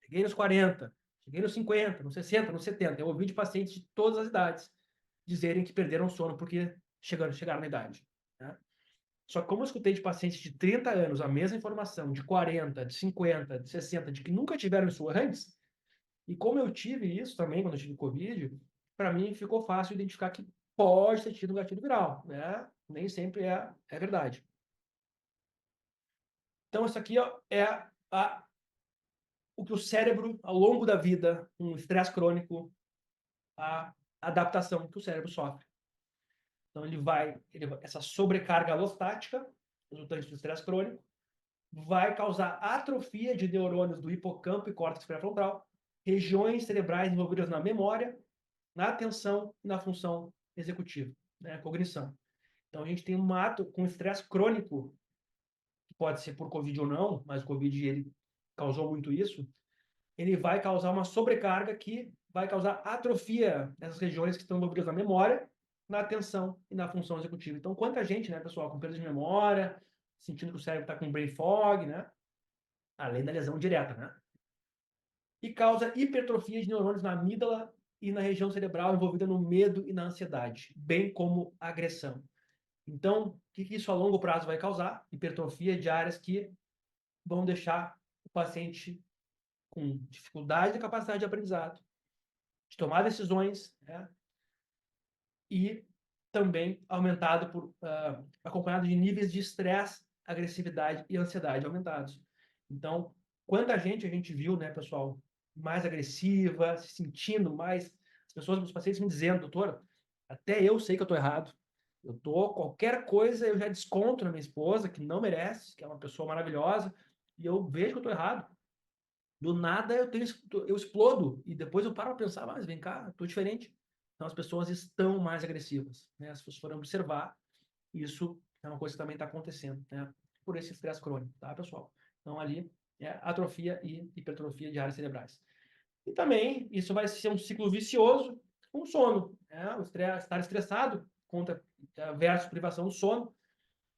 Cheguei nos 40, cheguei nos 50, nos 60, nos 70. Eu ouvi de pacientes de todas as idades dizerem que perderam o sono porque chegaram na idade, né? Só que como eu escutei de pacientes de 30 anos a mesma informação, de 40, de 50, de 60, de que nunca tiveram isso antes, e como eu tive isso também quando eu tive Covid, para mim ficou fácil identificar que pode ter tido um gatilho viral, né? Nem sempre é verdade. Então, isso aqui ó, é o que o cérebro, ao longo da vida, um estresse crônico, a adaptação que o cérebro sofre. Então, essa sobrecarga alostática, resultante do estresse crônico, vai causar atrofia de neurônios do hipocampo e córtex pré-frontal, regiões cerebrais envolvidas na memória, na atenção e na função executiva, né, cognição. Então, a gente tem um ato com estresse crônico, que pode ser por Covid ou não, mas o Covid ele causou muito isso, ele vai causar uma sobrecarga que vai causar atrofia nessas regiões que estão envolvidas na memória, na atenção e na função executiva. Então, quanta gente, né, pessoal, com perda de memória, sentindo que o cérebro está com brain fog, né? Além da lesão direta, né? E causa hipertrofia de neurônios na amígdala e na região cerebral envolvida no medo e na ansiedade, bem como agressão. Então, o que isso a longo prazo vai causar? Hipertrofia de áreas que vão deixar o paciente com dificuldade de capacidade de aprendizado, de tomar decisões, né? E também aumentado acompanhado de níveis de estresse, agressividade e ansiedade aumentados. Então, quanta gente a gente viu, né, pessoal, mais agressiva, se sentindo mais, as pessoas, os pacientes me dizendo, doutor, até eu sei que eu estou errado. Qualquer coisa eu já desconto na minha esposa, que não merece, que é uma pessoa maravilhosa, e eu vejo que eu estou errado. Do nada eu explodo e depois eu paro para pensar, mas vem cá, estou diferente. Então as pessoas estão mais agressivas, né? Se vocês forem observar, isso é uma coisa que também está acontecendo, né? Por esse estresse crônico, tá, pessoal? Então ali é atrofia e hipertrofia de áreas cerebrais. E também isso vai ser um ciclo vicioso com sono, né? O estar estressado versus privação do sono.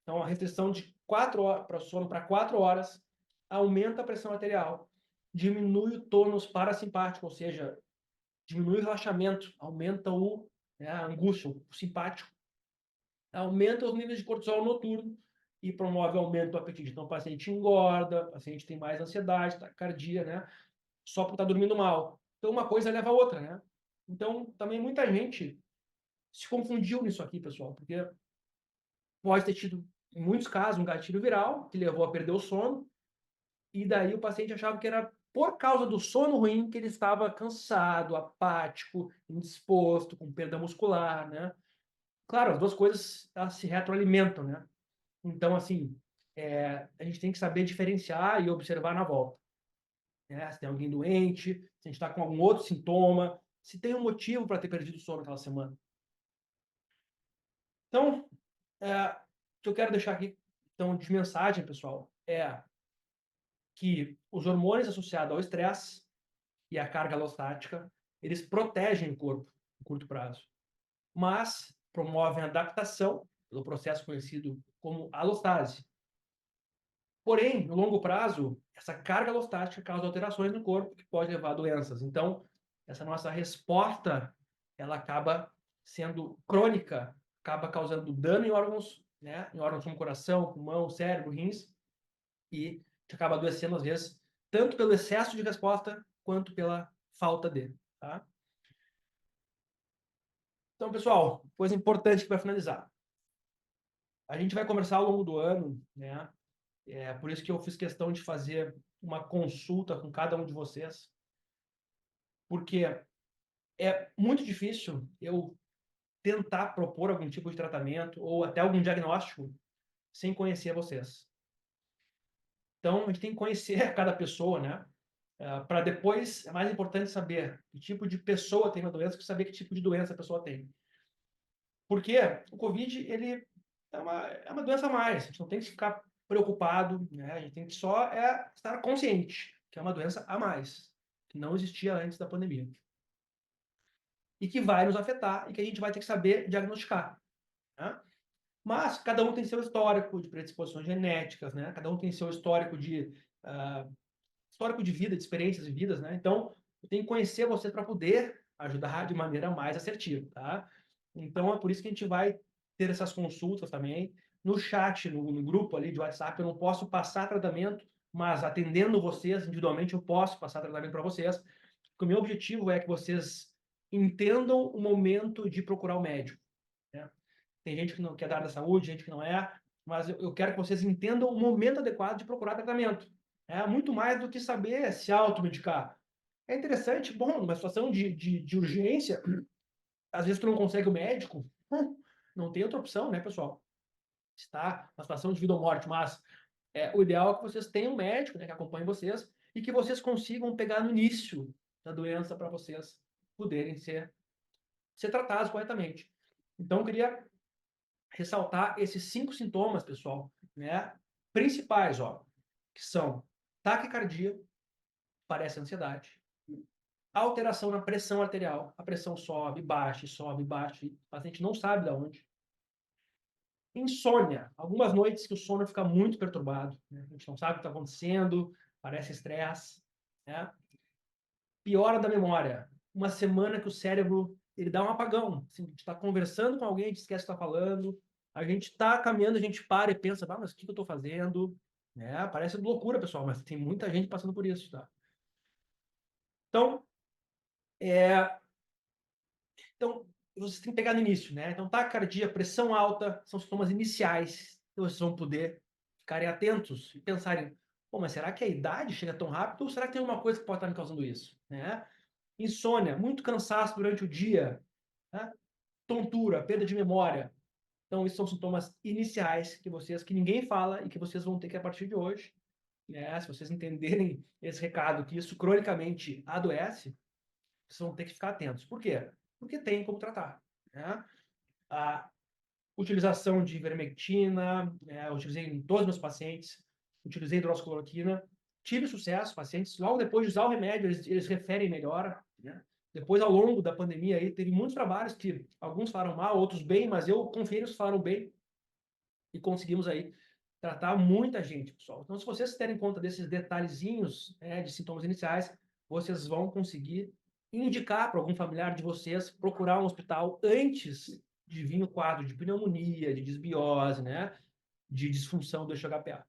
Então a restrição de 4 horas para sono para 4 horas aumenta a pressão arterial, diminui o tônus parasimpático, ou seja, diminui o relaxamento, aumenta a angústia, o simpático, aumenta os níveis de cortisol noturno e promove aumento do apetite. Então, o paciente engorda, o paciente tem mais ansiedade, taquicardia, né? Só por estar dormindo mal. Então, uma coisa leva a outra, né? Então, também muita gente se confundiu nisso aqui, pessoal, porque pode ter tido, em muitos casos, um gatilho viral que levou a perder o sono, e daí o paciente achava que era por causa do sono ruim que ele estava cansado, apático, indisposto, com perda muscular, né? Claro, as duas coisas elas se retroalimentam, né? Então, assim, a gente tem que saber diferenciar e observar na volta, né? Se tem alguém doente, se a gente está com algum outro sintoma, se tem um motivo para ter perdido o sono aquela semana. Então, o que eu quero deixar aqui, então, de mensagem, pessoal, é que os hormônios associados ao estresse e à carga alostática, eles protegem o corpo no curto prazo, mas promovem a adaptação pelo processo conhecido como alostase. Porém, no longo prazo, essa carga alostática causa alterações no corpo que pode levar a doenças. Então, essa nossa resposta, ela acaba sendo crônica, acaba causando dano em órgãos, né? Em órgãos como coração, pulmão, cérebro, rins, e acaba adoecendo às vezes tanto pelo excesso de resposta quanto pela falta dele, tá? Então, pessoal, coisa importante para finalizar. A gente vai conversar ao longo do ano, né? É por isso que eu fiz questão de fazer uma consulta com cada um de vocês, porque é muito difícil eu tentar propor algum tipo de tratamento ou até algum diagnóstico sem conhecer vocês. Então, a gente tem que conhecer cada pessoa, né? Para depois, é mais importante saber que tipo de pessoa tem a doença que saber que tipo de doença a pessoa tem. Porque o Covid, ele é uma doença a mais, a gente não tem que ficar preocupado, né? A gente tem que só estar consciente que é uma doença a mais, que não existia antes da pandemia. E que vai nos afetar e que a gente vai ter que saber diagnosticar, né? Mas cada um tem seu histórico de predisposições genéticas, né? Cada um tem seu histórico de vida, de experiências vividas, né? Então, eu tenho que conhecer você para poder ajudar de maneira mais assertiva, tá? Então, é por isso que a gente vai ter essas consultas também. No chat, no grupo ali de WhatsApp, eu não posso passar tratamento, mas atendendo vocês individualmente, eu posso passar tratamento para vocês. Porque o meu objetivo é que vocês entendam o momento de procurar o médico, né? Tem gente que não quer da área da saúde, gente que não é, mas eu quero que vocês entendam o momento adequado de procurar tratamento. É muito mais do que saber se automedicar. É interessante, bom, numa situação de urgência, às vezes tu não consegue o médico, não tem outra opção, né, pessoal? Está na situação de vida ou morte, mas o ideal é que vocês tenham um médico, né, que acompanhe vocês e que vocês consigam pegar no início da doença para vocês poderem ser tratados corretamente. Então, eu queria ressaltar esses 5 sintomas, pessoal, né, principais, ó, que são taquicardia, parece ansiedade, alteração na pressão arterial, a pressão sobe, baixa, o paciente não sabe de onde. Insônia, algumas noites que o sono fica muito perturbado, né? A gente não sabe o que está acontecendo, parece estresse, né? Piora da memória, uma semana que o cérebro ele dá um apagão, assim, a gente está conversando com alguém, a gente esquece o que está falando, a gente está caminhando, a gente para e pensa, mas o que eu estou fazendo? Né? Parece loucura, pessoal, mas tem muita gente passando por isso, tá? Então, é, Então, vocês têm que pegar no início, né? Então, taquicardia, pressão alta, são sintomas iniciais. Então, vocês vão poder ficarem atentos e pensarem, pô, mas será que a idade chega tão rápido ou será que tem alguma coisa que pode estar me causando isso? Né? Insônia, muito cansaço durante o dia, né? Tontura, perda de memória. Então, esses são sintomas iniciais que ninguém fala e que vocês vão ter que, a partir de hoje, né? Se vocês entenderem esse recado, que isso cronicamente adoece, vocês vão ter que ficar atentos. Por quê? Porque tem como tratar, né? A utilização de ivermectina, eu utilizei em todos os meus pacientes, utilizei hidroxicloroquina, tive sucesso, pacientes, logo depois de usar o remédio, eles referem melhora, né? Depois, ao longo da pandemia, aí, teve muitos trabalhos que alguns falaram mal, outros bem, mas eu conferi os que falaram bem e conseguimos aí tratar muita gente, pessoal. Então, se vocês terem conta desses detalhezinhos, de sintomas iniciais, vocês vão conseguir indicar para algum familiar de vocês procurar um hospital antes de vir o quadro de pneumonia, de desbiose, né? De disfunção do eixo HPA.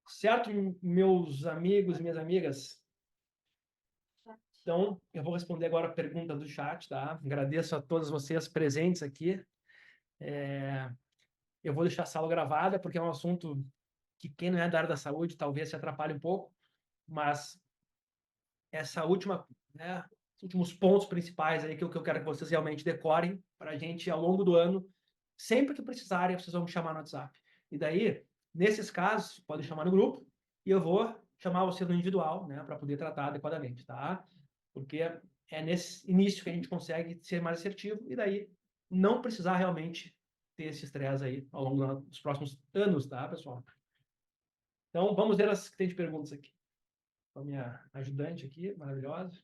Certo, meus amigos e minhas amigas? Então, eu vou responder agora a pergunta do chat, tá? Agradeço a todos vocês presentes aqui. Eu vou deixar a sala gravada, porque é um assunto que quem não é da área da saúde talvez se atrapalhe um pouco, mas essa última, né, os últimos pontos principais aí que eu quero que vocês realmente decorem para a gente ao longo do ano, sempre que precisarem, vocês vão me chamar no WhatsApp. E daí, nesses casos, podem chamar no grupo e eu vou chamar você no individual, né, para poder tratar adequadamente, tá? Porque é nesse início que a gente consegue ser mais assertivo e daí não precisar realmente ter esse estresse aí ao longo dos próximos anos, tá, pessoal? Então, vamos ver as que tem de perguntas aqui. A minha ajudante aqui, maravilhosa.